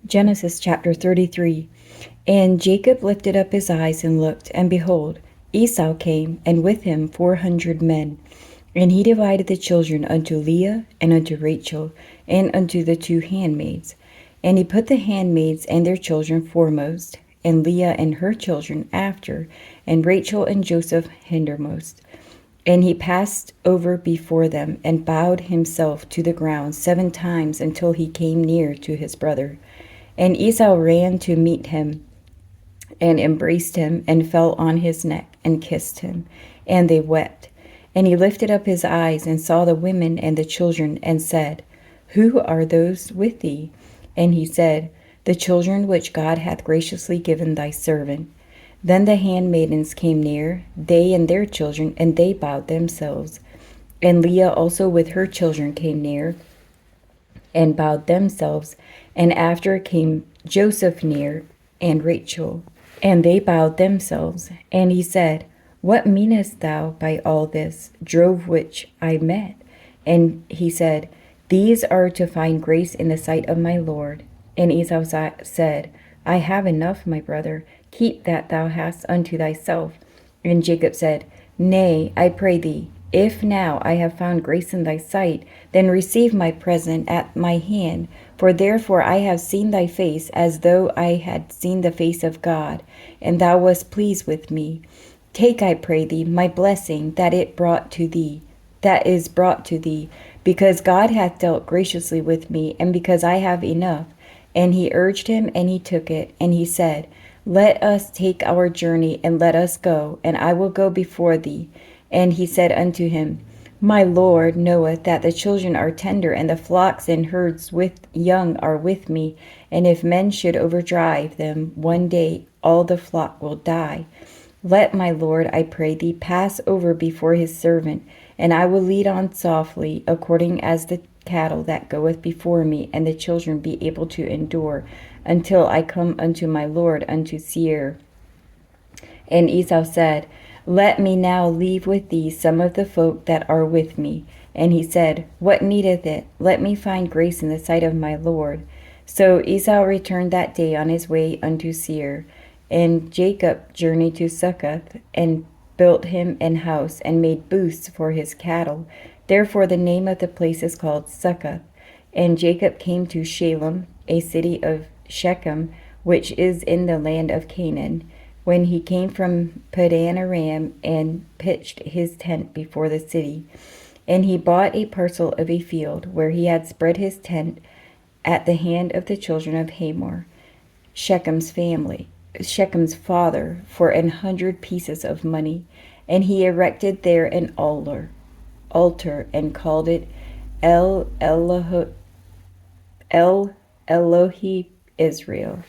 Genesis chapter 33. And Jacob lifted up his eyes and looked, and behold, Esau came, and with him 400 men. And he divided the children unto Leah and unto Rachel, and unto the two handmaids. And he put the handmaids and their children foremost, and Leah and her children after, and Rachel and Joseph hindermost. And he passed over before them, and bowed himself to the ground 7 times until he came near to his brother. And Esau ran to meet him, and embraced him, and fell on his neck, and kissed him. And they wept. And he lifted up his eyes, and saw the women and the children, and said, Who are those with thee? And he said, The children which God hath graciously given thy servant. Then the handmaidens came near, they and their children, and they bowed themselves. And Leah also with her children came near, and bowed themselves. And after came Joseph near, and Rachel, and they bowed themselves. And he said, What meanest thou by all this, drove which I met? And he said, These are to find grace in the sight of my Lord. And Esau said, I have enough, my brother. Keep that thou hast unto thyself. And Jacob said, Nay, I pray thee, if now I have found grace in thy sight, then receive my present at my hand. For therefore I have seen thy face, as though I had seen the face of God, and thou wast pleased with me. Take, I pray thee, my blessing that is brought to thee, because God hath dealt graciously with me, and because I have enough. And he urged him, and he took it. And he said, Let us take our journey, and let us go, and I will go before thee. And he said unto him, My Lord knoweth that the children are tender, and the flocks and herds with young are with me. And if men should overdrive them one day, all the flock will die. Let my Lord, I pray thee, pass over before his servant, and I will lead on softly, according as the cattle that goeth before me, and the children be able to endure, until I come unto my Lord unto Seir. And Esau said, Let me now leave with thee some of the folk that are with me. And he said, What needeth it? Let me find grace in the sight of my Lord. So Esau returned that day on his way unto Seir. And Jacob journeyed to Succoth, and built him an house, and made booths for his cattle. Therefore the name of the place is called Succoth. And Jacob came to Shalem, a city of Shechem, which is in the land of Canaan, when he came from Padan Aram, and pitched his tent before the city. And he bought a parcel of a field, where he had spread his tent at the hand of the children of Hamor, Shechem's father, for 100 pieces of money. And he erected there an altar, and called it El Elohi Israel.